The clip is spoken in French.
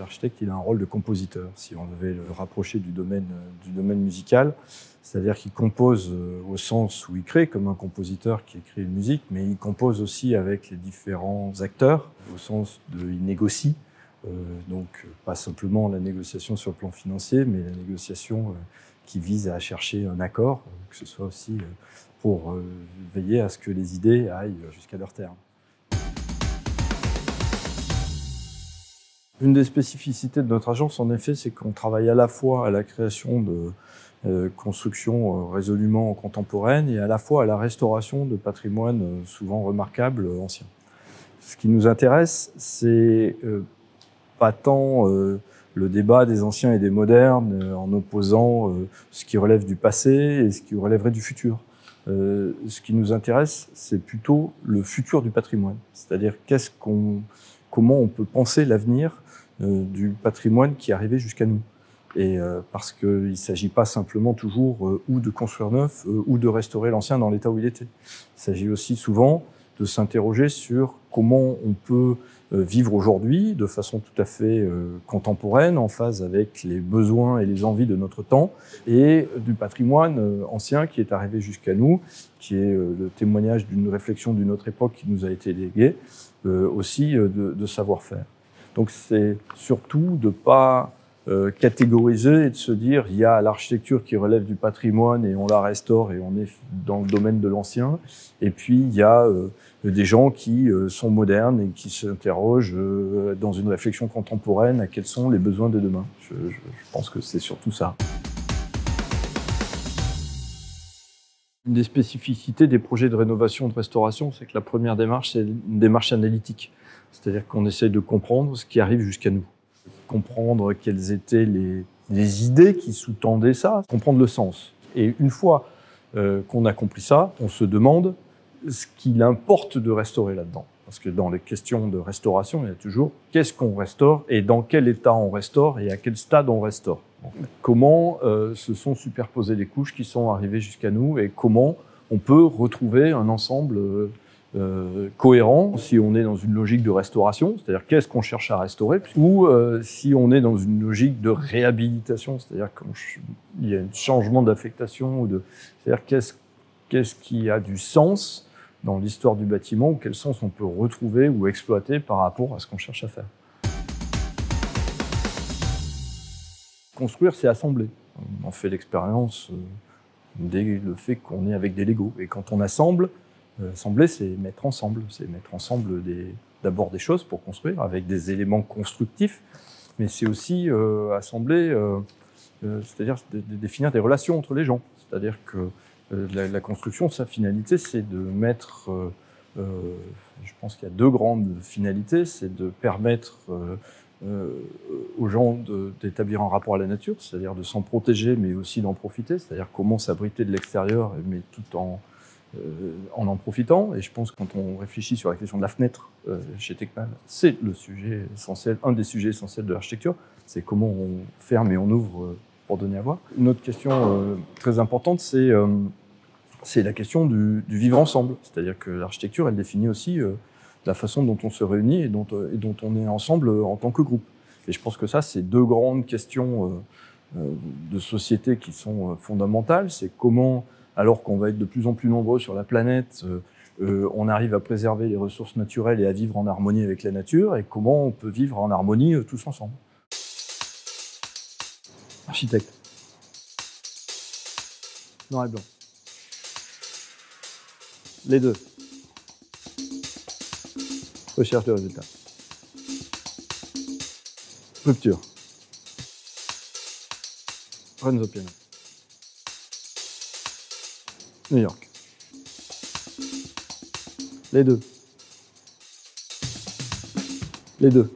L'architecte, il a un rôle de compositeur, si on devait le rapprocher du domaine musical. C'est-à-dire qu'il compose au sens où il crée, comme un compositeur qui écrit une musique, mais il compose aussi avec les différents acteurs, au sens de il négocie. Donc, pas simplement la négociation sur le plan financier, mais la négociation qui vise à chercher un accord, que ce soit aussi pour veiller à ce que les idées aillent jusqu'à leur terme. Une des spécificités de notre agence, en effet, c'est qu'on travaille à la fois à la création de constructions résolument contemporaines et à la fois à la restauration de patrimoine souvent remarquable, ancien. Ce qui nous intéresse, c'est pas tant le débat des anciens et des modernes en opposant ce qui relève du passé et ce qui relèverait du futur. Ce qui nous intéresse, c'est plutôt le futur du patrimoine. C'est-à-dire comment on peut penser l'avenir du patrimoine qui est arrivé jusqu'à nous. Et parce qu'il ne s'agit pas simplement toujours ou de construire neuf ou de restaurer l'ancien dans l'état où il était. Il s'agit aussi souvent de s'interroger sur comment on peut vivre aujourd'hui de façon tout à fait contemporaine, en phase avec les besoins et les envies de notre temps, et du patrimoine ancien qui est arrivé jusqu'à nous, qui est le témoignage d'une réflexion d'une autre époque qui nous a été léguée, aussi de savoir-faire. Donc c'est surtout de ne pas catégoriser et de se dire il y a l'architecture qui relève du patrimoine et on la restaure et on est dans le domaine de l'ancien, et puis il y a des gens qui sont modernes et qui s'interrogent dans une réflexion contemporaine à quels sont les besoins de demain. Je pense que c'est surtout ça. Une des spécificités des projets de rénovation et de restauration, c'est que la première démarche, c'est une démarche analytique. C'est-à-dire qu'on essaye de comprendre ce qui arrive jusqu'à nous. Comprendre quelles étaient les idées qui sous-tendaient ça, comprendre le sens. Et une fois qu'on a compris ça, on se demande ce qu'il importe de restaurer là-dedans. Parce que dans les questions de restauration, il y a toujours qu'est-ce qu'on restaure et dans quel état on restaure et à quel stade on restaure. Comment se sont superposées les couches qui sont arrivées jusqu'à nous et comment on peut retrouver un ensemble cohérent si on est dans une logique de restauration, c'est-à-dire qu'est-ce qu'on cherche à restaurer, ou si on est dans une logique de réhabilitation, c'est-à-dire qu'il y a un changement d'affectation, c'est-à-dire qu'est-ce qui a du sens dans l'histoire du bâtiment, ou quel sens on peut retrouver ou exploiter par rapport à ce qu'on cherche à faire. Construire, c'est assembler. On en fait l'expérience dès le fait qu'on est avec des Legos. Et quand on assemble, assembler, c'est mettre ensemble. C'est mettre ensemble d'abord des choses pour construire, avec des éléments constructifs, mais c'est aussi assembler, c'est-à-dire définir des relations entre les gens. C'est-à-dire que la construction, sa finalité, c'est de mettre, je pense qu'il y a deux grandes finalités, c'est de permettre aux gens d'établir un rapport à la nature, c'est-à-dire de s'en protéger, mais aussi d'en profiter, c'est-à-dire comment s'abriter de l'extérieur, mais tout en profitant. Et je pense que quand on réfléchit sur la question de la fenêtre chez Tecmal, c'est le sujet essentiel, un des sujets essentiels de l'architecture, c'est comment on ferme et on ouvre pour donner à voir. Une autre question très importante, c'est la question du vivre ensemble. C'est-à-dire que l'architecture, elle définit aussi la façon dont on se réunit et dont on est ensemble en tant que groupe. Et je pense que ça, c'est deux grandes questions de société qui sont fondamentales. C'est comment, alors qu'on va être de plus en plus nombreux sur la planète, on arrive à préserver les ressources naturelles et à vivre en harmonie avec la nature, et comment on peut vivre en harmonie tous ensemble. Architecte. Noir et blanc. Les deux. Recherche de résultats. Rupture. Renzo Piano. New York. Les deux. Les deux.